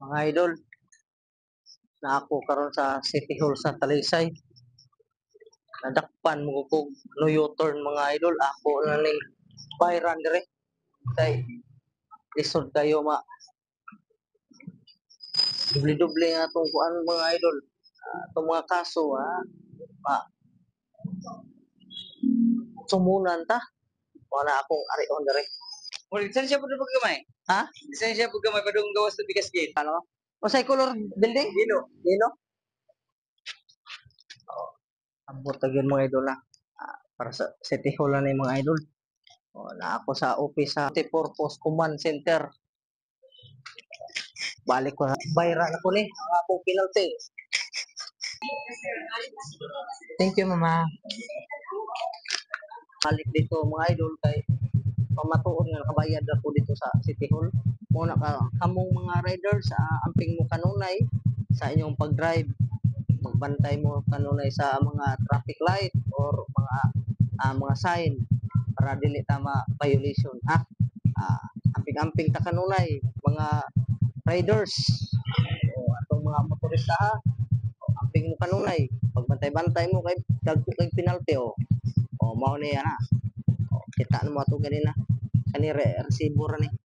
Mga idol, na ako karon sa City Hall sa Talisay. Nadakpan mo ko no U-turn mga idol. Ako na ning bayran dire. Kay lisod kayo doble-doble nga itong kuan mga idol. Itong mga kaso ma sumunan ta. Wala akong arion dire. Well, lisensya po na pagkamay. Ha? Lisensya po gamay padung gawas sa bigas gate. Ano? O sa color building? Dino. Dino? Ambot tagin mga idol na. Para sa City Hall na yung mga idol. Na ako sa office sa Multipurpose Command Center. Balik ko na. Bayran ako ni. Ang akong penalty. Thank you, mama. Balik dito mga idol kay pamatuon nga nakabayad ako dito sa City Hall. Muna ka kamong mga riders amping mo kanunay sa inyong pag-drive. Magbantay mo kanunay sa mga traffic light or mga sign para dili ta ma-violation ha. Amping-amping ta kanunay mga riders o atong mga motorista ha. Amping mo kanunay pagbantay-bantay mo kay dagko kay penalty o mao ni ana. Kita mo ato ganina kani resibo ra ni